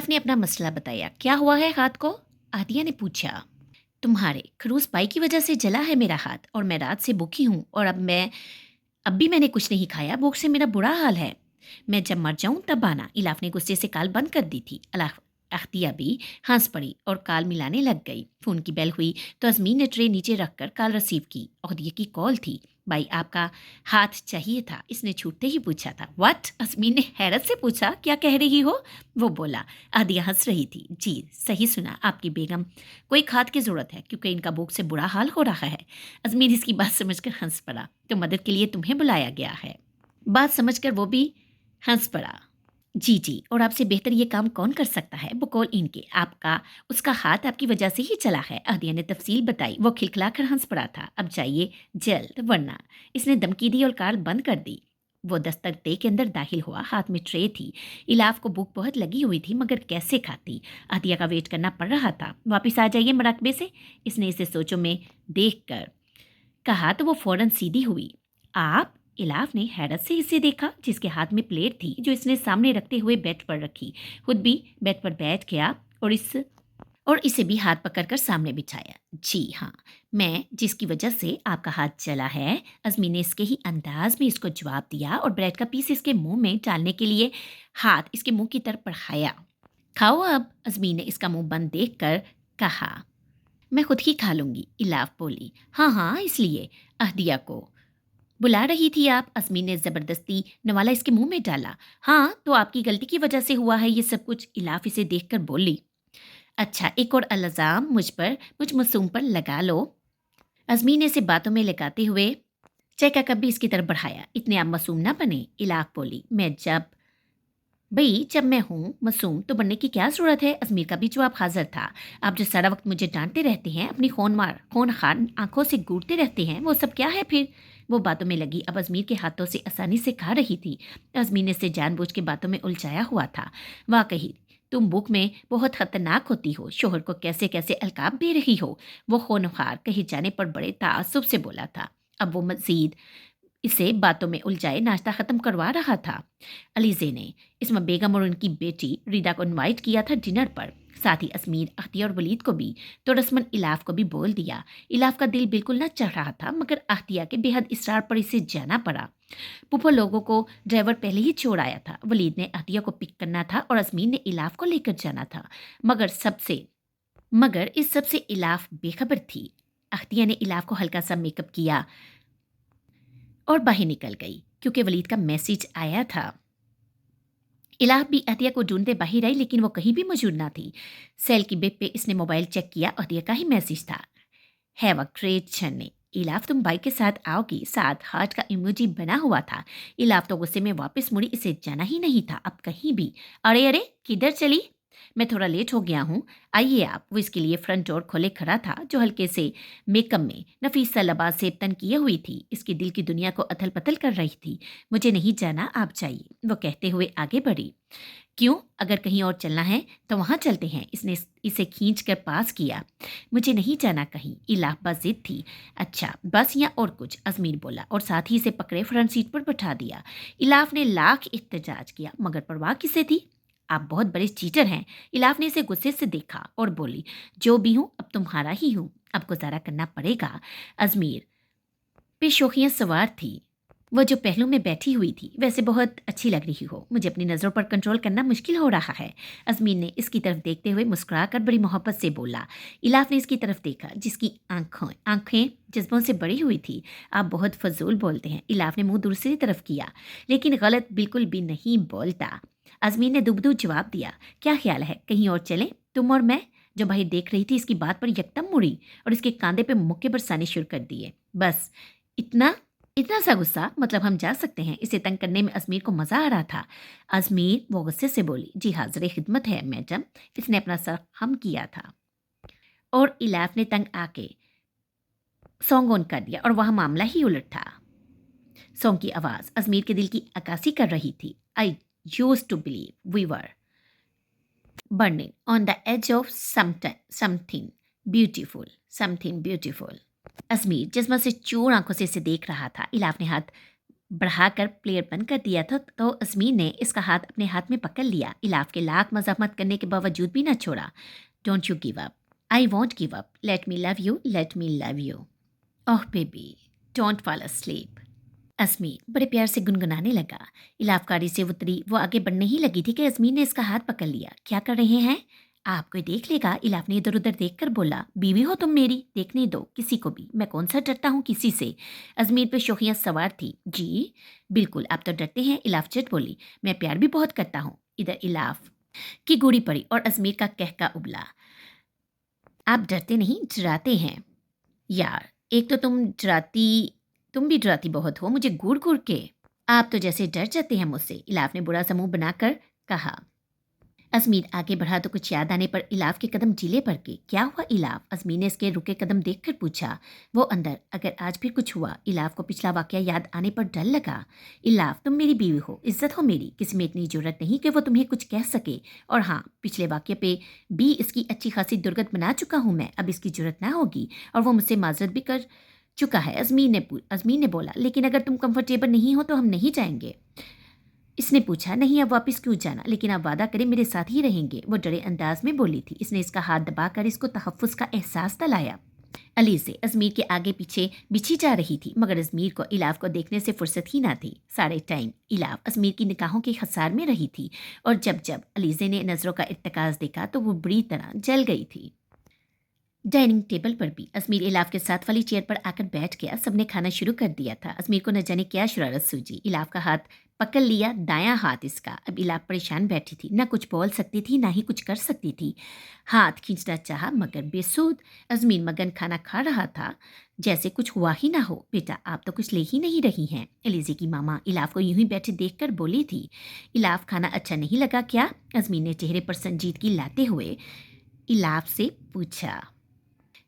इलाफ ने अपना मसला बताया। क्या हुआ है हाथ को? आदिया ने पूछा। तुम्हारे खरूस पाई की वजह से जला है मेरा हाथ, और मैं रात से भूखी हूँ, और अब भी मैंने कुछ नहीं खाया। भूख से मेरा बुरा हाल है। मैं जब मर जाऊं तब आना। इलाफ ने गुस्से से कॉल बंद कर दी थी। अख्तिया भी हंस पड़ी और कॉल मिलाने लग गई। फोन की बेल हुई तो अजमीन ने ट्रे नीचे रखकर कॉल रिसीव की। अख्तिया की कॉल थी। भाई, आपका हाथ चाहिए था, इसने छूटते ही पूछा था। व्हाट? अजमीन ने हैरत से पूछा। क्या कह रही हो? वो बोला। आदिया हंस रही थी। जी सही सुना, आपकी बेगम को एक हाथ की जरूरत है क्योंकि इनका भूख से बुरा हाल हो रहा है। अजमीर इसकी बात समझकर हंस पड़ा। तो मदद के लिए तुम्हें बुलाया गया है। बात समझकर वो भी हंस पड़ा। जी जी, और आपसे बेहतर ये काम कौन कर सकता है? बकौल इनके, आपका उसका हाथ आपकी वजह से ही चला है। आदिया ने तफसील बताई। वो खिलखिलाकर हंस पड़ा था। अब जाइए जल्द, वरना। इसने धमकी दी और कार बंद कर दी। वो दस्तक दे के अंदर दाखिल हुआ। हाथ में ट्रे थी। इलाफ को भूख बहुत लगी हुई थी, मगर कैसे खाती? आदिया का वेट करना पड़ रहा था। वापिस आ जाइए मराकबे से, इसने इसे सोचों में देख कर कहा तो वो फौरन सीधी हुई। आप? इलाफ ने हैरत से इसे देखा, जिसके हाथ में प्लेट थी जो इसने सामने रखते हुए बेड पर रखी। खुद भी बेड पर बैठ गया और इसे भी हाथ पकड़कर सामने बिछाया। जी हाँ, मैं जिसकी वजह से आपका हाथ जला है। अजमी ने इसके ही अंदाज में इसको जवाब दिया और ब्रेड का पीस इसके मुंह में डालने के लिए हाथ इसके मुंह की तरफ बढ़ाया। खाओ अब, अजमी ने इसका मुंह बंद देखकर कहा। मैं खुद ही खा लूंगी, इलाफ बोली। हाँ हाँ, इसलिए अहदिया को बुला रही थी आप? अजमी ने जबरदस्ती नवाला इसके मुंह में डाला। हाँ, तो आपकी गलती की वजह से हुआ है ये सब कुछ, इलाफ इसे देखकर बोली। अच्छा, एक और इल्जाम मुझ मासूम पर लगा लो। अजमी ने इसे बातों में लगाते हुए चाय का कप भी इसकी तरफ बढ़ाया। इतने आप मासूम ना बने, इलाफ बोली। जब मैं हूँ मासूम तो बनने की क्या जरूरत है? अजमीर का भी जवाब हाजिर था। आप जो सारा वक्त मुझे डांटते रहते हैं, अपनी खून खान आंखों से घूरते रहते हैं, वो सब क्या है फिर? वो बातों में लगी। अब अजमीर के हाथों से आसानी से खा रही थी। अजमीर ने इसे जानबूझ के बातों में उलझाया हुआ था। वाकई तुम भूख में बहुत खतरनाक होती हो। शोहर को कैसे कैसे अलकाब दे रही हो। वो खूनखार कहे जाने पर बड़े ताज्जुब से बोला था। अब वो मजीद इसे बातों में उलझाए नाश्ता खत्म करवा रहा था। अलीजे ने इसमें बेगम और उनकी बेटी रिदा को इनवाइट किया था डिनर पर, साथ ही अजमीर, अख्तियार और वलीद को भी। तो रस्मन इलाफ को भी बोल दिया। इलाफ का दिल बिल्कुल न चढ़ रहा था, मगर अख्तिया के बेहद इसरार पर इसे जाना पड़ा। पुप्पो लोगों को ड्राइवर पहले ही छोड़ आया था। वलीद ने अख्तिया को पिक करना था और अजमीर ने इलाफ को लेकर जाना था। मगर इस सब से इलाफ बेखबर थी। अख्तिया ने इलाफ को हल्का सा मेकअप किया और बाहर निकल गई क्योंकि वलीद का मैसेज आया था। इलाफ भी अहतिया को ढूंढते बाहर आई, लेकिन वो कहीं भी मौजूद ना थी। सेल की बेब पे इसने मोबाइल चेक किया। अहतिया का ही मैसेज था। Have a great journey. Ilaf, तुम बाइक के साथ आओगी? साथ हार्ट का इमोजी बना हुआ था। इलाफ तो गुस्से में वापस मुड़ी। इसे जाना ही नहीं था अब कहीं भी। अरे अरे, किधर चली? मैं थोड़ा लेट हो गया हूँ, आइए आप। वो इसके लिए फ्रंट डोर खोले खड़ा था, जो हल्के से मेकअप में नफीस सा लबास से तन किए हुई थी। इसके दिल की दुनिया को अथल पथल कर रही थी। मुझे नहीं जाना, आप जाइए, वो कहते हुए आगे बढ़ी। क्यों? अगर कहीं और चलना है तो वहां चलते हैं। इसने इसे खींच कर पास किया। मुझे नहीं जाना कहीं, इलाफा जिद थी। अच्छा, बस या और कुछ? अजमीर बोला और साथ ही इसे पकड़े फ्रंट सीट पर बैठा दिया। इलाफ ने लाख इhtजाज किया, मगर परवाह किसे थी? आप बहुत बड़े चीटर हैं। इलाफ ने इसे गुस्से से देखा और बोली, जो भी हूं अब तुम्हारा ही हूं, अब गुजारा करना पड़ेगा। अजमीर पे शोखियां सवार थी। वो जो पहलू में बैठी हुई थी वैसे बहुत अच्छी लग रही हो। मुझे अपनी नज़रों पर कंट्रोल करना मुश्किल हो रहा है। अजमीर ने इसकी तरफ देखते हुए मुस्कुराकर बड़ी मोहब्बत से बोला। इलाफ ने इसकी तरफ देखा, जिसकी आंखें जज्बों से बड़ी हुई थी। आप बहुत फजूल बोलते हैं। इलाफ ने मुंह दूसरी तरफ किया, लेकिन गलत बिल्कुल भी नहीं बोलता। अजमीर ने दुबदू जवाब दिया। क्या ख्याल है कहीं और चलें, तुम और मैं? जो भाई देख रही थी इसकी बात पर यकदम मुड़ी और इसके कांधे पे मुक्के बरसाने शुरू कर दिए। बस इतना इतना सा गुस्सा? मतलब हम जा सकते हैं? इसे तंग करने में अजमीर को मजा आ रहा था। अजमीर, वो गुस्से से बोली। जी हाजिर खिदमत है मैडम। इसने अपना सर हम किया था और इलाफ ने तंग आके सॉन्ग ऑन कर दिया और वह मामला ही उलट था। सॉन्ग की आवाज अजमीर के दिल की अक्कासी कर रही थी। I used to believe we were burning on the edge of something beautiful. अजमीर जज्बा से चोर आंखों से इसे देख रहा था। इलाफ ने हाथ बढ़ाकर प्लेयर बंद कर दिया था तो अजमीर ने इसका हाथ अपने हाथ में पकड़ लिया। इलाफ के लाख मज़ाहमत करने के बावजूद भी ना छोड़ा। Don't you give up, I want give up, let me love you, let me love you, oh baby, don't fall asleep. Ajmer बड़े प्यार से गुनगुनाने लगा। इलाफ गाड़ी से उतरी, वो आगे बढ़ने ही लगी थी कि अजमीर ने इसका हाथ पकड़ लिया। क्या कर रहे हैं आप, कोई देख लेगा। इलाफ ने इधर उधर देखकर बोला, बीवी हो तुम मेरी, देखने दो किसी को भी, मैं कौन सा डरता हूँ किसी से। अजमीर पे शोखियाँ सवार थी। जी बिल्कुल, आप तो डरते हैं, इलाफ चट बोली। मैं प्यार भी बहुत करता हूँ। इधर इलाफ की गोली पड़ी और अजमीर का कहका उबला। आप डरते नहीं, डराते हैं यार। एक तो तुम भी डराती बहुत हो, मुझे घूर घूर के। आप तो जैसे डर जाते हैं मुझसे, इलाफ ने बुरा सा मुंह बनाकर कहा। अजमीर आगे बढ़ा तो कुछ याद आने पर इलाफ के कदम ढीले पड़ गए। क्या हुआ इलाफ, अजमीर ने इसके रुके कदम देखकर पूछा। वो अंदर, अगर आज फिर कुछ हुआ। इलाफ को पिछला वाकया याद आने पर डर लगा। इलाफ तुम मेरी बीवी हो, इज्जत हो मेरी, किसी में इतनी जरूरत नहीं कि वो तुम्हें कुछ कह सके। और हाँ, पिछले वाक्य पे भी इसकी अच्छी खासी दुर्गत बना चुका हूँ मैं, अब इसकी जरूरत ना होगी। और वो मुझसे माजरत भी कर चुका है। अजमीर ने बोला। लेकिन अगर तुम कंफर्टेबल नहीं हो तो हम नहीं जाएंगे। इसने पूछा। नहीं, अब वापस क्यों जाना, लेकिन आप वादा करें मेरे साथ ही रहेंगे, वो डरे अंदाज में बोली थी। इसने इसका हाथ दबाकर इसको तहफ्फुज़ का एहसास दिलाया। अली से अजमीर के आगे पीछे बिछी जा रही थी, मगर अजमीर को इलाफ को देखने से फुर्सत ही ना थी। सारे टाइम इलाफ अजमीर की निगाहों के खसार में रही थी, और जब जब अलीजे ने नज़रों का इर्तकाज देखा तो वो बुरी तरह जल गई थी। डाइनिंग टेबल पर भी अजमीर इलाफ के साथ वाली चेयर पर आकर बैठ गया। सबने खाना शुरू कर दिया था। अजमीर को न जाने क्या शरारत सूझी, इलाफ का हाथ पकड़ लिया, दायां हाथ इसका। अब इलाफ परेशान बैठी थी, ना कुछ बोल सकती थी ना ही कुछ कर सकती थी। हाथ खींचना चाहा मगर बेसूद। अजमीर मगन खाना खा रहा था जैसे कुछ हुआ ही ना हो। बेटा आप तो कुछ ले ही नहीं रही हैं, एलिजे की मामा इलाफ को यूं ही बैठे देखकर बोली थी। इलाफ खाना अच्छा नहीं लगा क्या, अजमीर ने चेहरे पर संजीदगी लाते हुए इलाफ से पूछा।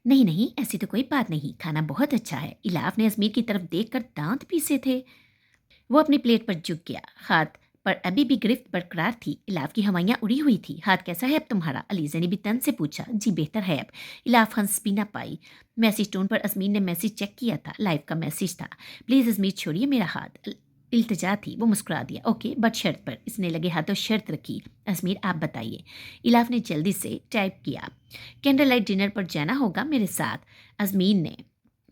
नहीं नहीं, ऐसी तो कोई बात नहीं, खाना बहुत अच्छा है। इलाफ ने अजमीर की तरफ देखकर दांत पीसे थे। वो अपनी प्लेट पर झुक गया। हाथ पर अभी भी गिरफ्त बरकरार थी। इलाफ की हवाइयाँ उड़ी हुई थी। हाथ कैसा है अब तुम्हारा, अलीजा ने भी तन से पूछा। जी बेहतर है अब। इलाफ हंस भी ना पाई। मैसेज टोन पर अजमीर ने मैसेज चेक किया था। लाइव का मैसेज था। प्लीज़ अजमीर छोड़िए मेरा हाथ, इल्तिजा थी। वो मुस्कुरा दिया। ओके बट शर्त पर। इसने लगे हाथों शर्त रखी। अजमीर आप बताइए। इलाफ ने जल्दी से टाइप किया। कैंडल लाइट डिनर पर जाना होगा मेरे साथ। अजमीर ने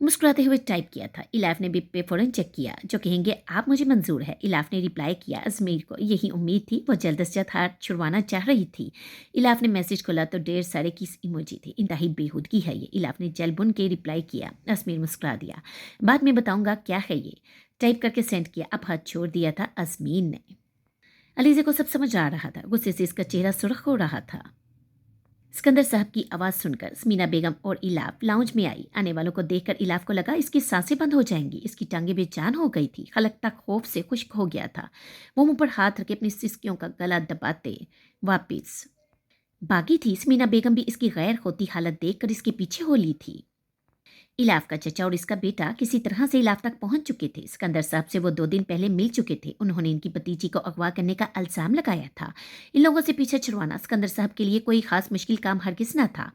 मुस्कुराते हुए टाइप किया था। इलाफ ने भी पे फौरन चेक किया। जो कहेंगे आप, मुझे मंजूर है। इलाफ ने रिप्लाई किया। अजमीर को यही उम्मीद थी, वो जल्द से जल्द हाथ छुड़वाना चाह रही थी। इलाफ ने मैसेज खोला तो ढेर सारे किस इमोजी थे। इंतहाई बेहूदगी है ये। इलाफ ने जल बुन के रिप्लाई किया। अजमीर मुस्कुरा दिया। बाद में बताऊंगा क्या है ये, टाइप करके सेंड किया। अब हाथ छोड़ दिया था अजमीर ने। अलीजे को सब समझ आ रहा था। गुस्से से इसका चेहरा सुर्ख हो रहा था। सिकंदर साहब की आवाज़ सुनकर स्मीना बेगम और इलाफ लाउंज में आई। आने वालों को देखकर इलाफ को लगा इसकी सांसें बंद हो जाएंगी। इसकी टांगें बेजान हो गई थी। खलक तक खौफ से खुश्क हो गया था। वो मुंह पर हाथ रखे अपनी सिसकियों का गला दबाते वापिस भागी थी। स्मीना बेगम भी इसकी गैर होती हालत देखकर इसके पीछे हो ली थी। इलाफ का चचा और इसका बेटा किसी तरह से इलाफ तक पहुंच चुके थे। सिकंदर साहब से वो 2 दिन पहले मिल चुके थे। उन्होंने इनकी भतीजी को अगवा करने का इल्जाम लगाया था। इन लोगों से पीछा छुड़वाना सिकंदर साहब के लिए कोई खास मुश्किल काम हरगिज न था।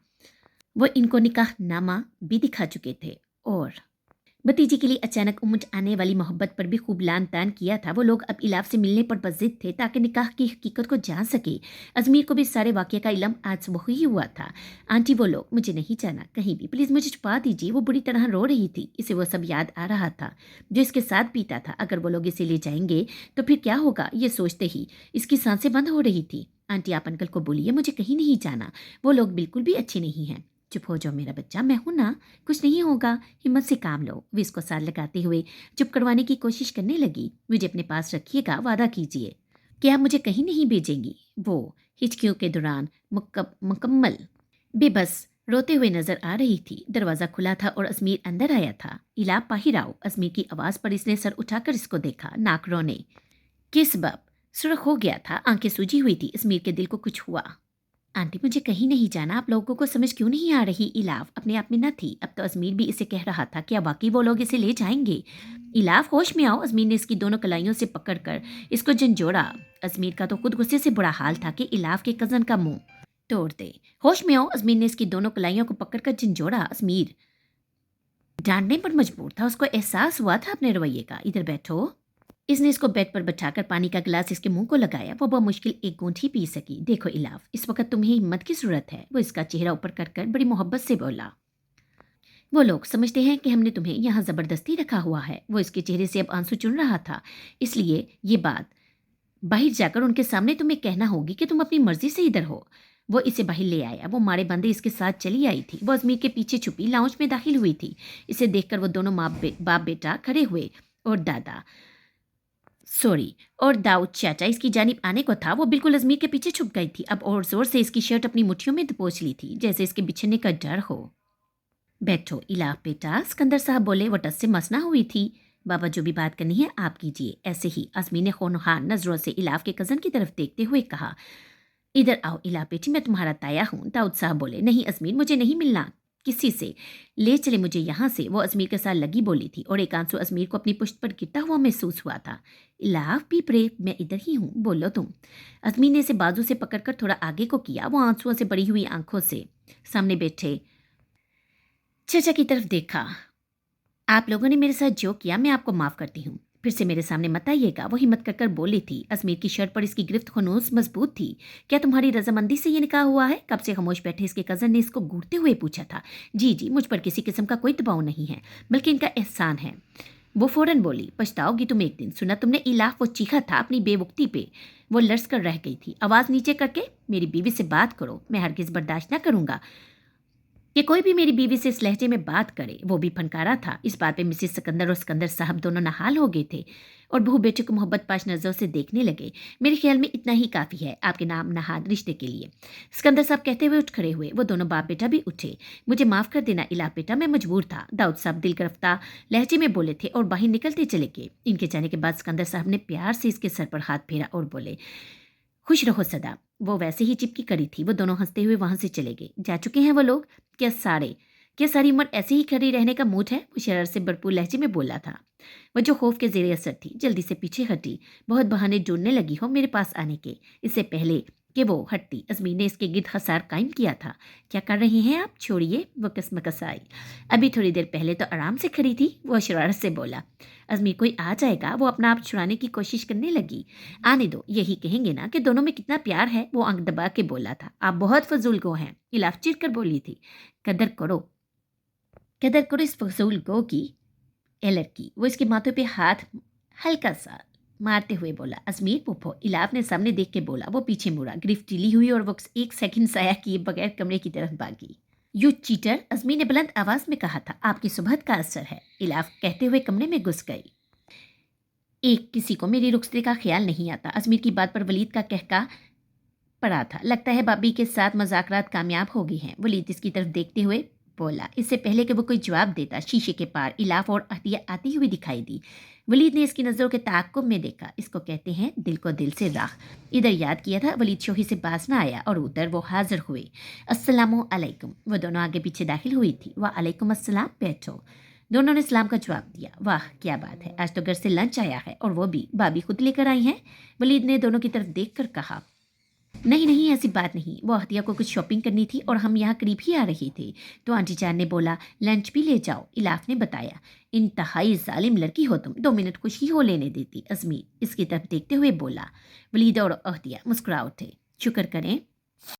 वो इनको निकाहनामा भी दिखा चुके थे और भतीजी के लिए अचानक उमड़ आने वाली मोहब्बत पर भी खूब लान तान किया था। वो लोग अब इलाफ से मिलने पर बजिद थे ताकि निकाह की हकीकत को जान सके। अजमीर को भी सारे वाक़े का इल्म आज सुबह ही हुआ था। आंटी वो लोग, मुझे नहीं जाना कहीं भी, प्लीज़ मुझे छुपा दीजिए। वो बुरी तरह रो रही थी। इसे वो सब याद आ रहा था जो इसके साथ बीता था। अगर वो लोग इसे ले जाएंगे तो फिर क्या होगा, ये सोचते ही इसकी सांसें बंद हो रही थी। आंटी आप अंकल को बोलिए मुझे कहीं नहीं जाना, वो लोग बिल्कुल भी अच्छे नहीं हैं। चुप हो जाओ मेरा बच्चा, मैं हूं ना, कुछ नहीं होगा, हिम्मत से काम लो। वो इसको साथ लगाते हुए चुप करवाने की कोशिश करने लगी। मुझे अपने पास रखिएगा, वादा कीजिए कि आप मुझे कहीं नहीं भेजेंगी। वो हिचकियों के दौरान मुकम्मल बेबस रोते हुए नजर आ रही थी। दरवाज़ा खुला था और अजमीर अंदर आया था। इलाप बाहिर आओ। अजमीर की आवाज़ पर इसने सर उठाकर इसको देखा। नाक रोने किस सबब सुर्ख हो गया था, आंखें सूजी हुई थी। अजमीर के दिल को कुछ हुआ। आंटी मुझे कहीं नहीं जाना, आप लोगों को समझ क्यों नहीं आ रही। इलाफ अपने आप में न थी। अब तो अजमीर भी इसे कह रहा था क्या वाकई वो लोग इसे ले जाएंगे। इलाफ होश में आओ। अजमीर ने इसकी दोनों कलाइयों से पकड़कर इसको झंझोड़ा। अजमीर का तो खुद गुस्से से बुरा हाल था कि इलाफ के कजन का मुंह तोड़ दे। होश में आओ। अजमीर ने इसकी दोनों कलाइयों को पकड़कर झंझोड़ा। अजमीर डांटने पर मजबूर था। उसको एहसास हुआ था अपने रवैये का। इधर बैठो। इसने इसको बेड पर बैठाकर पानी का गिलास इसके मुंह को लगाया। वो बहुत मुश्किल एक घूंट ही पी सकी। देखो इलाफ, इस वक्त तुम्हें हिम्मत की जरूरत है। वो इसका चेहरा ऊपर कर बड़ी मोहब्बत से बोला। वो लोग समझते हैं कि हमने तुम्हें यहाँ जबरदस्ती रखा हुआ है। वो इसके चेहरे से अब आंसू चुन रहा था। इसलिए ये बात बाहर जाकर उनके सामने तुम्हें कहना होगी कि तुम अपनी मर्जी से इधर हो। वो इसे बाहर ले आया। वो मारे बंदे इसके साथ चली आई थी। वो अजमीर के पीछे छुपी लाउंज में दाखिल हुई थी। इसे देखकर वो दोनों बाप बेटा खड़े हुए और और दाऊद चाचा इसकी जानिब आने को था। वो बिल्कुल अजमीर के पीछे छुप गई थी। अब और जोर से इसकी शर्ट अपनी मुट्ठियों में दबोच ली थी, जैसे इसके बिछड़ने का डर हो। बैठो इलाफ बेटा, सिकंदर साहब बोले। वो टस से मसना हुई थी। बाबा, जो भी बात करनी है आप कीजिए। ऐसे ही अजमी ने होनहार नजरों से इलाफ के कज़न की तरफ देखते हुए कहा, इधर आओ इलाफ बेटी, मैं तुम्हारा ताया हूँ। दाऊद साहब बोले, नहीं अजमीर, मुझे नहीं मिलना किसी से, ले चले मुझे यहाँ से। वो अजमीर के साथ लगी बोली थी और एक आंसू अजमीर को अपनी पुश्त पर गिरता हुआ महसूस हुआ था। इलाफ भी प्रे, मैं इधर ही हूँ, बोलो तुम। अजमीर ने इसे बाजू से पकड़कर थोड़ा आगे को किया। वो आंसुओं से बड़ी हुई आंखों से सामने बैठे चाचा की तरफ देखा। आप लोगों ने मेरे साथ जो किया मैं आपको माफ़ करती हूँ, फिर से मेरे सामने मत आइएगा। वो हिम्मत कर बोली थी। अजमीर की शर्ट पर इसकी गिरफ्त खुनूस मजबूत थी। क्या तुम्हारी रजामंदी से ये निकाह हुआ है? कब से खामोश बैठे इसके कज़न ने इसको घूरते हुए पूछा था। जी जी, मुझ पर किसी किस्म का कोई दबाव नहीं है, बल्कि इनका एहसान है। वो फौरन बोली, पछताओगी तुम एक दिन। सुना तुमने इलाफ? वो चीखा था अपनी बेवक्ती पे। वो लर्स कर रह गई थी, आवाज़ नीचे करके। मेरी बीवी से बात करो, मैं हरगिज़ बर्दाश्त न करूँगा कि कोई भी मेरी बीवी से इस लहजे में बात करे। वो भी फनकारा था। इस बात पे मिसेस सिकंदर और सिकंदर साहब दोनों नहाल हो गए थे और बहू बेटे को मोहब्बत पाश नजरों से देखने लगे। मेरे ख्याल में इतना ही काफ़ी है आपके नाम नहाद रिश्ते के लिए। सिकंदर साहब कहते हुए उठ खड़े हुए। वो दोनों बाप बेटा भी उठे। मुझे माफ़ कर देना इला बेटा, मैं मजबूर था। दाऊद साहब दिल गिरफ्तार लहजे में बोले थे और बाहर निकलते चले गए। इनके जाने के बाद सिकंदर साहब ने प्यार से इसके सर पर हाथ फेरा और बोले, खुश रहो सदा। वो वैसे ही चिपकी कड़ी थी। वो दोनों हंसते हुए वहां से चले गए। जा चुके हैं वो लोग? क्या सारी उम्र ऐसे ही खड़ी रहने का मूड है? वो शरारत से भरपूर लहजे में बोला था। वो जो खौफ के जेर असर थी जल्दी से पीछे हटी। बहुत बहाने ढूंढने लगी हो मेरे पास आने के। इससे पहले कि वो हटती, अजमीर ने इसके गिर्द खसार कायम किया था। क्या कर रही हैं आप? छोड़िए। वो कसमकस आई। अभी थोड़ी देर पहले तो आराम से खड़ी थी। वो शरारत से बोला। अजमीर कोई आ जाएगा। वो अपना आप छुड़ाने की कोशिश करने लगी। आने दो, यही कहेंगे ना कि दोनों में कितना प्यार है। वो आंख दबा के बोला था। आप बहुत फजूल गो हैं, इलाफ चिर कर बोली थी। कदर करो, कदर करो इस फजूल गो की। ए लड़की, वो इसके माथे पे हाथ हल्का सा मारते हुए बोला। अजमीर पुप्पो, इलाफ ने सामने देख के बोला। वो पीछे मुड़ा, गिरफ्त ढीली हुई और वो एक सेकंड साया किए बगैर कमरे की तरफ भागी। यू चीटर, अजमीर ने बुलंद आवाज में कहा था। आपकी सुबह का असर है, इलाफ कहते हुए कमरे में घुस गई। एक किसी को मेरी रुखसती का ख्याल नहीं आता। अजमीर की बात पर वलीद का कहका पड़ा था। लगता है भाभी के साथ मजाकरात कामयाब हो गई हैं। वलीद इसकी तरफ देखते हुए बोला। इससे पहले कि वो कोई जवाब देता, शीशे के पार इलाफ और अहतिया आती हुई दिखाई दी। वलीद ने इसकी नज़रों के ताक़ुब में देखा। इसको कहते हैं दिल को दिल से राख। इधर याद किया था। वलीद शोही से बाज ना आया और उधर वो हाजिर हुए। अस्सलामु अलैकुम। वो दोनों आगे पीछे दाखिल हुई थी। वाह अलैकुम अस्सलाम, बैठो। दोनों ने सलाम का जवाब दिया। वाह क्या बात है, आज तो घर से लंच आया है और वो भी भाभी खुद लेकर आई हैं। वलीद ने दोनों की तरफ देख कर कहा। नहीं नहीं, ऐसी बात नहीं। वो अहतिया को कुछ शॉपिंग करनी थी और हम यहाँ करीब ही आ रहे थे, तो आंटी जान ने बोला लंच भी ले जाओ। इलाफ ने बताया। इंतहाई जालिम लड़की हो तुम, 2 मिनट खुशी हो लेने देती। अजमीर इसकी तरफ देखते हुए बोला। वलीद और अहतिया मुस्कुरा उठे। शुक्र करें